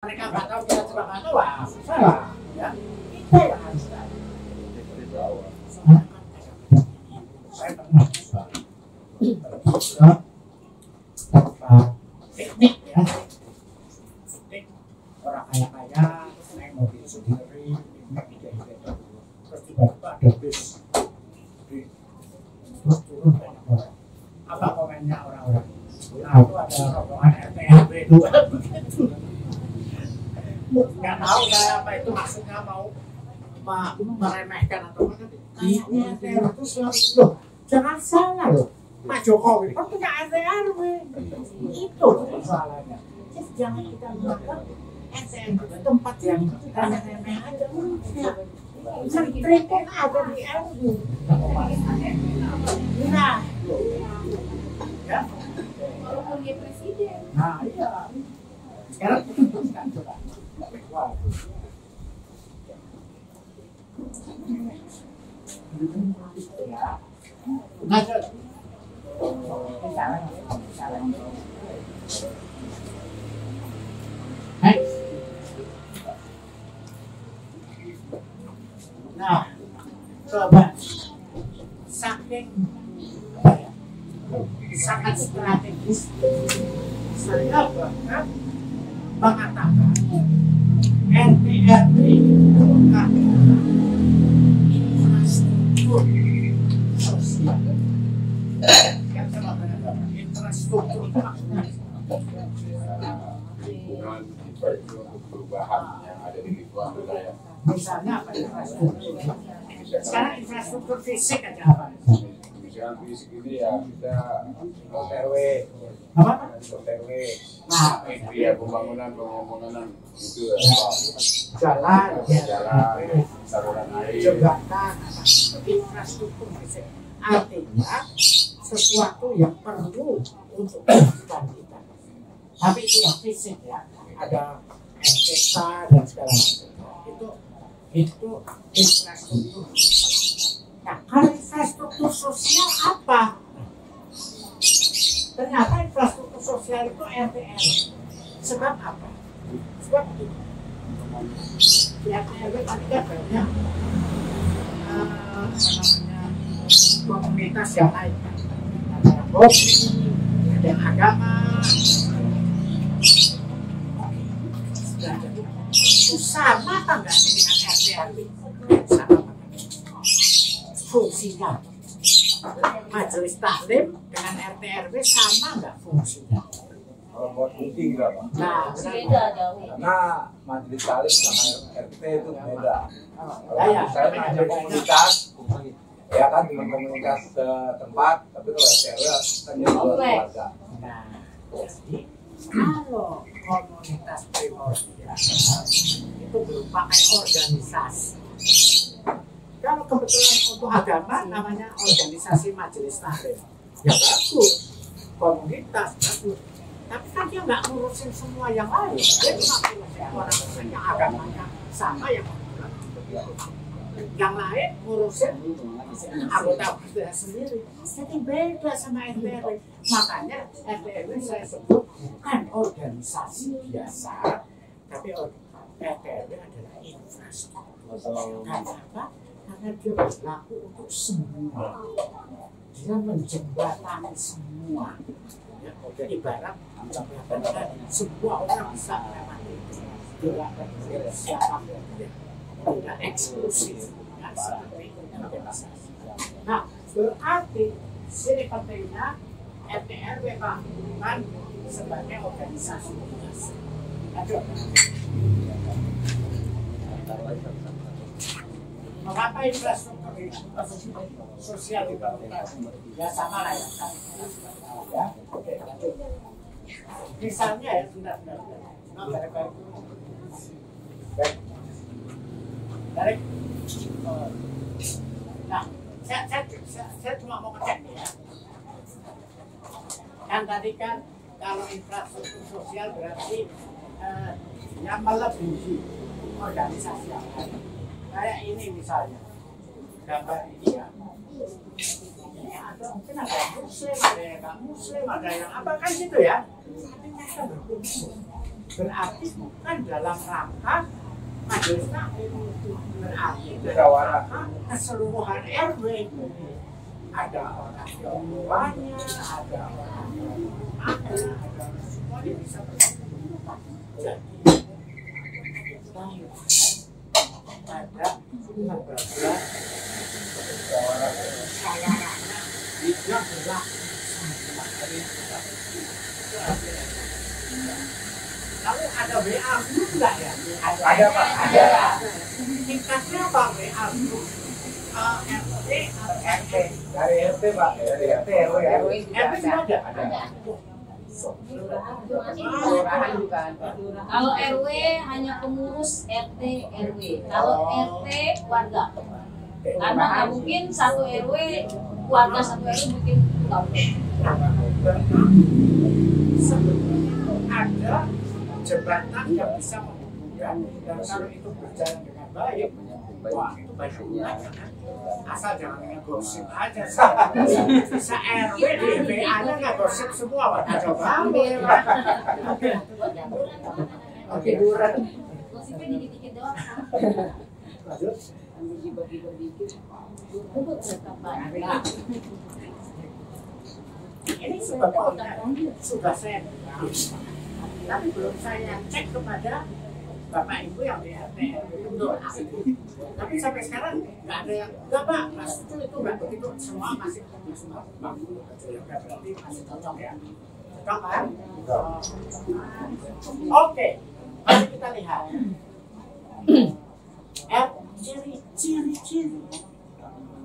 Mereka nggak tahu, kita juga nggak tahu, wah salah ya. Kita yang harus tahu. Saya pernah teknik ya, teknik orang kaya naik mobil sendiri, terus tiba-tiba ada bis, terus turun banyak orang. Apa komennya orang-orang? Nah itu ada rombongan RT/RW 2 begitu. Nggak tahu saya apa itu maksudnya, mau meremehkan atau apa, kayaknya RT/RW itu selalu loh, jangan salah loh, Pak Jokowi kan punya RT/RW itu persoalannya. Jadi jangan kita mengatakan RT/RW itu tempat yang remeh aja, sering pun ada di RW. Nah ya, kalau punya presiden. nah iya, sekarang putuskan coba. Ya, lanjut. Nah, coba saking sangat strategis, saya bahkan mengatakan RT/RW itu adalah infrastruktur sosial. Yang saya mengatakan infrastruktur itu maksudnya bukan infrastruktur perubahan yang ada di lingkungan saya. misalnya apa infrastruktur? Sekarang infrastruktur fisik aja apa? Misalnya fisik ini ya kita RW, Apa? RW, Nah, ya pembangunan itu jalan, saluran air. jembatan, infrastruktur fisik. Artinya sesuatu yang perlu untuk kehidupan kita. Tapi itu yang fisik ya, ada MTK dan segala macam. Itu infrastruktur. Nah, kalau infrastruktur sosial apa? Ternyata infrastruktur sosial itu RT/RW. Sebab apa? Sebab itu. Di RT/RW tadi kan banyak komunitas yang lain. Ada yang hobi, ada yang agama. Itu sama apa enggak dengan RT/RW? Sama apa? Fungsinya. Majelis taklim dengan RT/RW sama nggak fungsinya? Kalau buat fungsi enggak, Pak? Nah, Beda jauh. Karena majelis taklim sama RT itu beda. Kalau ya, saya ada komunitas, ya kan dengan komunitas setempat, tapi kalau RT/RW kan dia buat keluarga. Nah, jadi kalau komunitas primordial itu berupa kayak organisasi. Kalau kebetulan untuk agama namanya organisasi majelis taklim, ya bagus, komunitas bagus. Tapi kan dia nggak ngurusin semua yang lain. Dia cuma ngurusin orang-orang yang agamanya sama yang lain ngurusin anggota sendiri. Jadi beda sama RT/RW. Makanya RT/RW saya sebut bukan organisasi biasa, tapi RT/RW adalah infrastruktur. Kenapa? Karena dia berlaku untuk semua. Dia menjembatani semua. Ya, ibarat semua orang bisa melewati itu. Tidak ada siapapun. Tidak eksklusif. Tidak seperti organisasi. Nah, berarti sini pentingnya RT/RW Pak bukan sebagai organisasi biasa. Aduh. Mengapa infrastruktur sosial dibangun? Ya sama lah ya. Ya, oke, lanjut. Misalnya ya, sudah. Baik. Tarik. Nah, saya cuma mau ngecek nih ya. Kan tadi kan kalau infrastruktur sosial berarti yang melebihi organisasi yang lain. Kayak ini misalnya, gambar ini ya. Ini ada mungkin ada yang muslim, ada yang nggak muslim, ada yang apa kan gitu ya. Tapi mereka berkumpul. berarti bukan dalam rangka majelis taklim, berarti dalam Musyawarah. rangka keseluruhan RW. Ada orang tuanya, ada orang ada semuanya bisa berpartisipasi. Jadi kita pada lembaga musyawarahnya yang berlaku. Lalu ada WA group nggak ya? Ada, Pak. Ada. Tingkatnya apa WA group? RT atau RT. Dari RT, Pak. Dari RT, RW. RT juga ada? Ada. Kelurahan juga ada. Kalau RW hanya pengurus RT RW. Kalau RT warga. Karena nggak mungkin satu RW warga satu RW bikin kampung. Sebetulnya ada jembatan yang bisa menghubungkan, dan kalau itu berjalan dengan baik, wah itu banyak gunanya kan. Asal jangan ngegosip aja. Bisa RW di WA-nya nggak gosip semua, Pak. Kacau banget. Oke, buran. Gosipnya dikit-dikit doang. Lanjut. Ini sebetulnya sudah saya bilang, tapi belum saya cek kepada Bapak Ibu yang di RT RW. Tapi sampai sekarang nggak ada yang nggak Pak, Mas itu nggak begitu, semua masih semua berarti masih cocok ya. Cocok kan? Oke, mari kita lihat. Ciri-ciri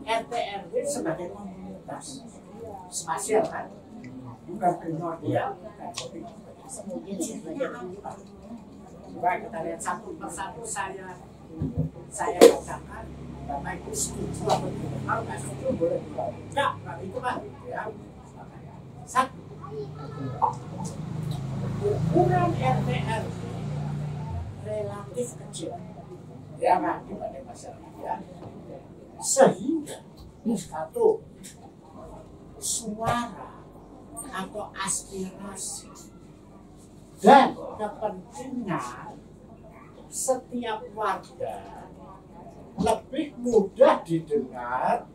RT RW sebagai komunitas spasial kan, bukan primordial, bukan cirinya apa? Coba kita lihat satu persatu saya bacakan. Bapak Ibu setuju atau tidak? Kalau nggak setuju boleh juga. Enggak itu Pak. Ya. Satu. Ukuran RT RW relatif kecil. Ya kan, dibanding masyarakat ya. Sehingga satu suara atau aspirasi dan kepentingan setiap warga lebih mudah didengar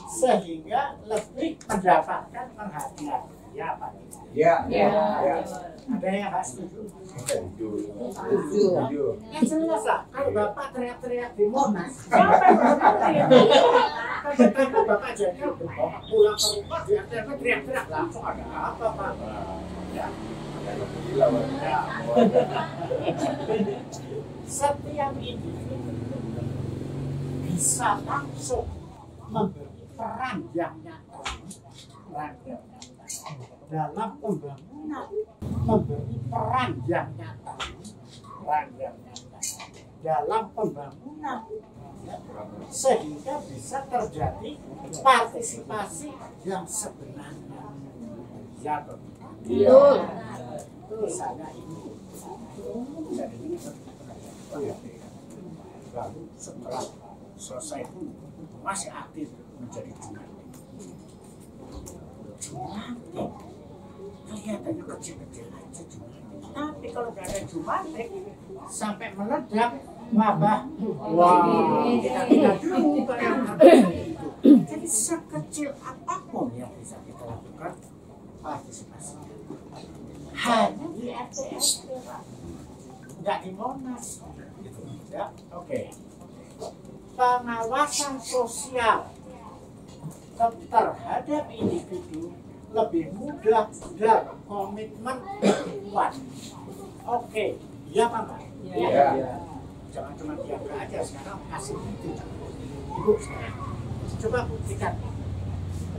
sehingga lebih mendapatkan perhatian. Ya Pak. Ya. Ada yang nggak setuju? Setuju. Ya jelas lah, kalau Bapak teriak-teriak di Monas, siapa yang mengerti? Karena Bapak jadi pulang ke rumah, dia teriak-teriak langsung ada apa Pak? Ya. Setiap individu bisa langsung memberi peran yang nyata dalam pembangunan, memberi peran yang nyata dalam pembangunan, sehingga bisa terjadi partisipasi yang sebenarnya. Ya, betul. Misalnya ini, lalu setelah selesai itu masih aktif menjadi jumantik. Kelihatannya kecil-kecil aja jumantik. Tapi kalau nggak ada jumantik, sampai meledak wabah. Wah, kita dulu bayangkan itu. Jadi sekecil apapun yang bisa kita lakukan partisipasi. Hanya di RT nggak di Monas. Gitu. Ya, oke. Pengawasan sosial terhadap individu lebih mudah dan komitmen kuat. Oke, iya Pak Mbak? Iya. Jangan cuma diam aja, sekarang kasih itu. Ibu sekarang coba buktikan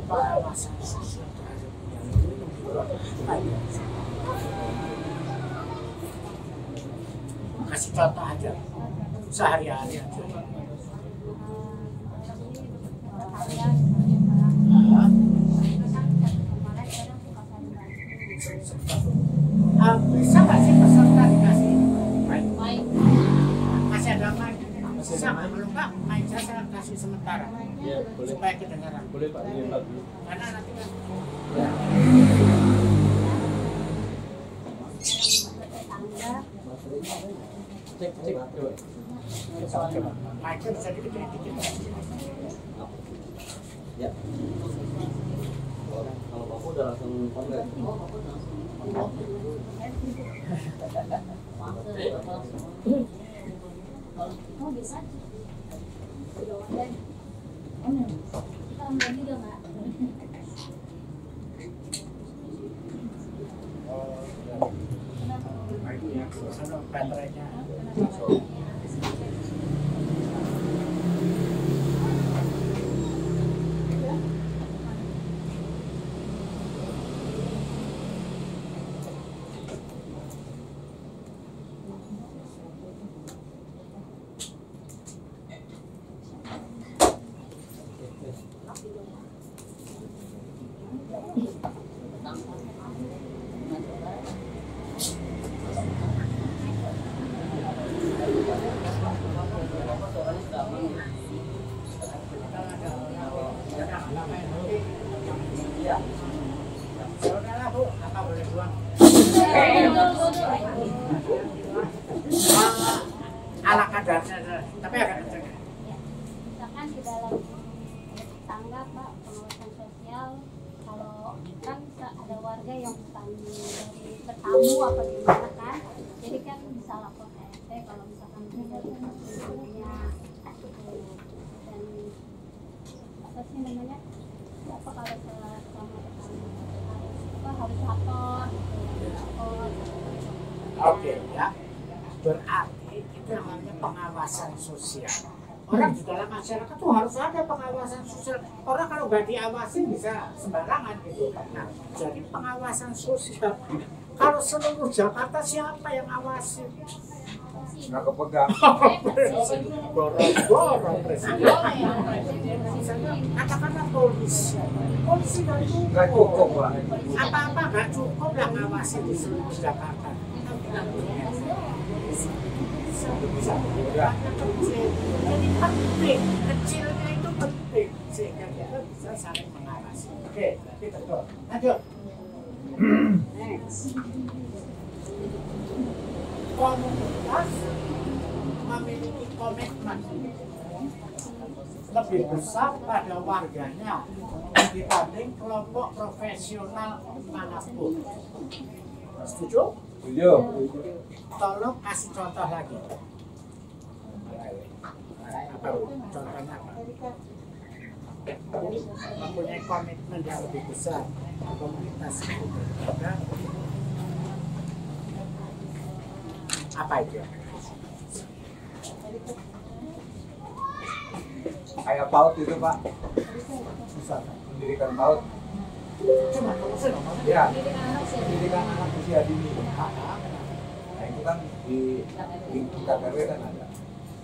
pengawasan sosial terhadap individu. Kasih contoh aja, sehari-hari aja. Bisa nggak sih peserta dikasih mic? Masih ada mic? Bisa nggak? Kalau nggak, mic saya kasih sementara. Ya, boleh. Supaya kedengaran. Boleh Pak, ini Pak. Karena nanti kan. Ya. Michael bisa dikit. Ya. Kalau aku udah langsung komplain. Oh bisa. Kita ambil juga nggak? Baterainya. Saudara Bu, apa boleh buang? Ala kadarnya, tapi agak kenceng. Misalkan di dalam tangga Pak, pengawasan sosial, kalau kan ada warga yang dari bertamu apa gimana kan, jadi kan bisa lapor ke RT kalau misalkan dari punya dan apa sih namanya, apa kalau selama bertamu harus lapor gitu, lapor. Oke ya, berarti itu namanya pengawasan sosial. Orang di dalam masyarakat tuh harus ada pengawasan sosial. Orang kalau nggak diawasin bisa sembarangan gitu. Nah, jadi pengawasan sosial. Kalau seluruh Jakarta siapa yang ngawasin? Nggak kepegang. Borong-borong presiden. Misalnya katakanlah polisi. Polisi Nggak cukup lah. apa-apa nggak cukup lah ngawasin di seluruh Jakarta. Bisa kecil. Jadi penting, kecilnya itu penting sehingga kita bisa saling mengawasi. Oke, kita tuh lanjut. Next. Komunitas memiliki komitmen lebih besar pada warganya dibanding kelompok profesional manapun. Setuju? Setuju. Tolong kasih contoh lagi. Apa contohnya apa? Mempunyai komitmen yang lebih besar komunitas itu berbeda. Apa itu? Kayak PAUD itu Pak, Bisa. mendirikan PAUD. Cuma terusin ngomongnya. Ya, Pendidikan anak sih. pendidikan anak usia dini. Nah itu kan di tingkat RW kan ada.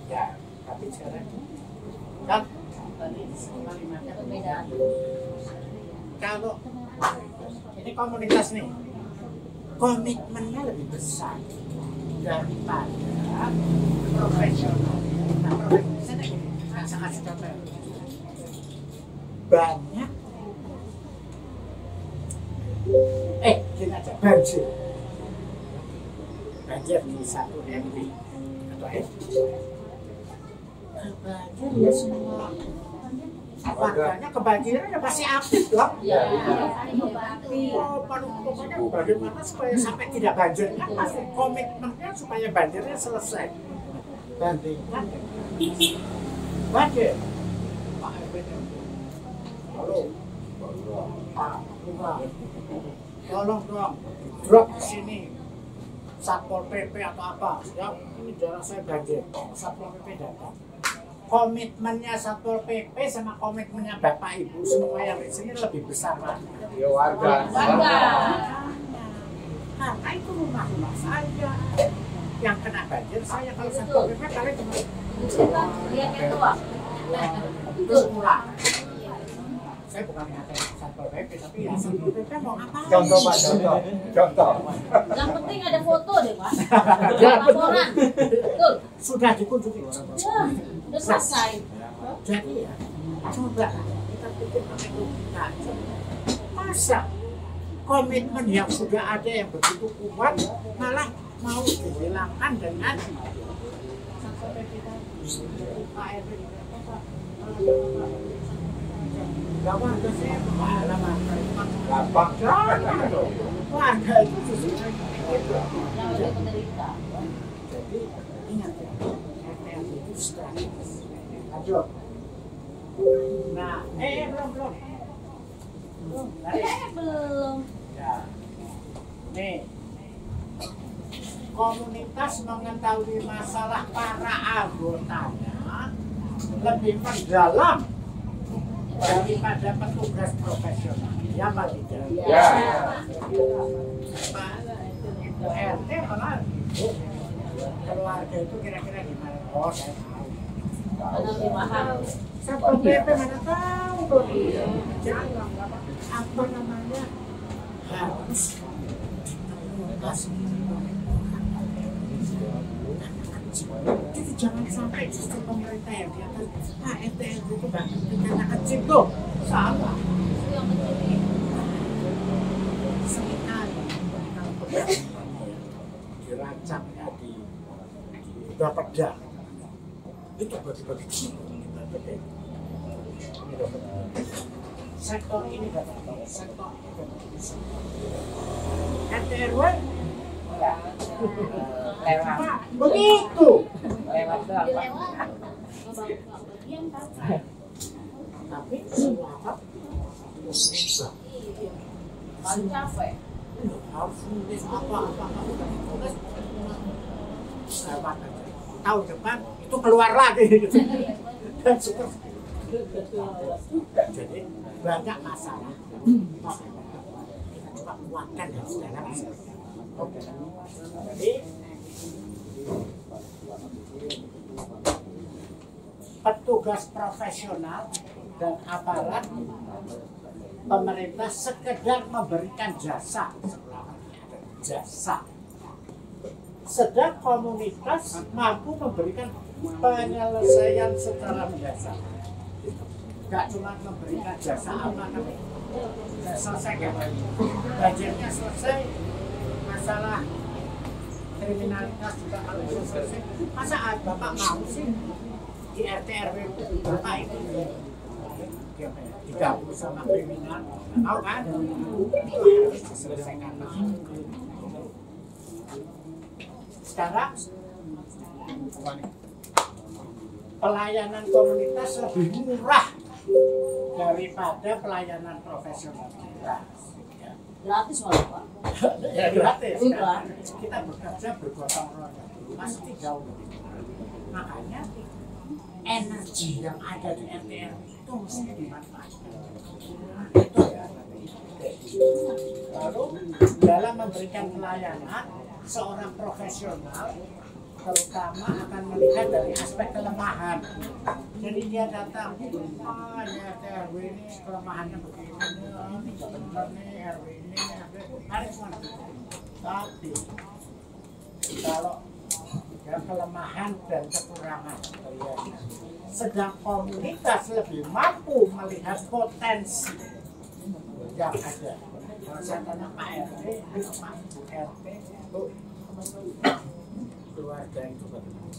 Ya, tapi sekarang kan kalimatnya Beda. kalau ini komunitas nih, komitmennya lebih besar daripada profesional. Nah, profesional gini, saya kasih contoh. Banyak gini aja, banjir di satu MW atau FD. Banjir ya semua warganya kebanjiran ya pasti aktif dong. Ya, Pokoknya bagaimana supaya sampai tidak banjir kan pasti komitmennya supaya banjirnya selesai. Bandingkan banjir. Pak RW, halo, Pak Lurah, tolong dong drop ke sini Satpol PP atau apa ya, ini daerah saya banjir. Satpol PP datang. Komitmennya Satpol PP sama komitmennya Bapak Ibu semua yang di sini lebih besar mana? Ya warga. Karena itu rumah-rumah saya yang kena banjir, saya kalau Satpol PP kali cuma lihat yang tua. terus pulang. Saya bukan ngatain Satpol PP, tapi ya Satpol PP mau apa? Contoh Pak, contoh. Yang penting ada foto deh Pak. Ya, Laporan. Betul. Sudah dikunjungi. Ya, udah selesai. Jadi ya, coba kita pikir pakai logika aja. Masa komitmen yang sudah ada yang begitu kuat malah mau dihilangkan dengan seperti tadi. Pak RW gak warga saya pengalaman gampang dong. Warga itu justru yang lebih menderita. jadi ingat ya, RT itu strategis. Lanjut. Nah, belum. Belum. Ya. Nih. Komunitas mengetahui masalah para anggotanya lebih mendalam daripada petugas profesional. Ya, Pak Tidak? Ya. Ibu RT malah keluarga itu kira-kira gimana? Oh, saya tahu. Karena lebih mahal. Satpol PP mana tahu tuh dia. Jangan apa namanya harus jadi jangan sampai justru pemerintah yang di atas RT itu banyak anak kecil tuh salah. Itu yang kecil. Sekali dirancangnya di Bapeda itu bagi-bagi sektor ini dapat sektor RT RW lewat begitu lewat doang Pak. Dilewat. Bagian kan. tapi selawat Paling capek. harus nulis apa tulis lewat aja tahun depan itu keluar lagi gitu. Dan seperti jadi banyak masalah kita coba kuatkan dan segala masalah. Oke. Jadi petugas profesional dan aparat pemerintah sekedar memberikan jasa, sedang komunitas mampu memberikan penyelesaian secara mendasar. Gak cuma memberikan jasa amanah, selesai kan? Budgetnya selesai, masalah kriminalitas juga kalau selesai. Masa Bapak mau sih di RT RW Bapak itu digabung sama kriminal? Mau kan? Itu harus diselesaikan. Sekarang pelayanan komunitas lebih murah daripada pelayanan profesional kita. Gratis malah Pak. Ya gratis. Bukan. Kita bekerja bergotong royong pasti jauh lebih murah. Makanya energi yang ada di RT itu mesti dimanfaatkan. Itu ya. Lalu dalam memberikan pelayanan seorang profesional terutama akan melihat dari aspek kelemahan. Jadi dia datang, ya RW ini kelemahannya begini, ini benar nih RW ini, harus mengerti. Tapi kalau ya, kelemahan dan kekurangan, sedang komunitas lebih mampu melihat potensi yang ada. Kalau saya tanya Pak RT, Pak RT itu keluarga itu bagaimana?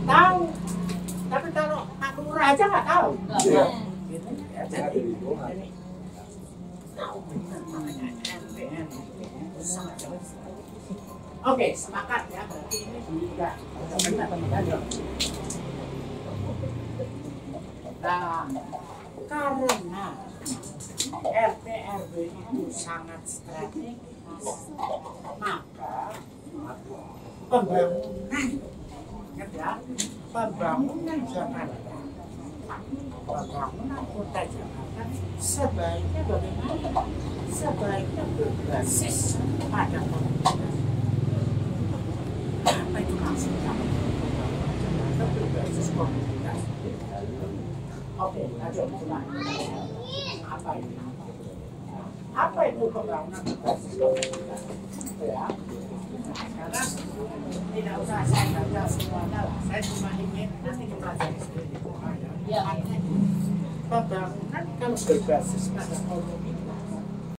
Tahu, tapi kalau Pak Lurah aja nggak tahu. Enggak. Jadi ini tahu benar namanya RT sangat jelas. Oke, sepakat ya. Berarti ini juga benar. Nah, karena RT RW itu sangat strategis, maka pembangunan, ingat ya, pembangunan Jakarta, pembangunan kota Jakarta sebaiknya bagaimana? Sebaiknya berbasis pada komunitas. Apa itu maksudnya? Jakarta berbasis komunitas. Oke, lanjut coba. Apa itu? Apa itu pembangunan berbasis komunitas? Ya. Karena tidak usah saya baca semuanya lah. Saya cuma ingin nanti dipelajari sendiri. Ya. Pembangunan kalau berbasis pada komunitas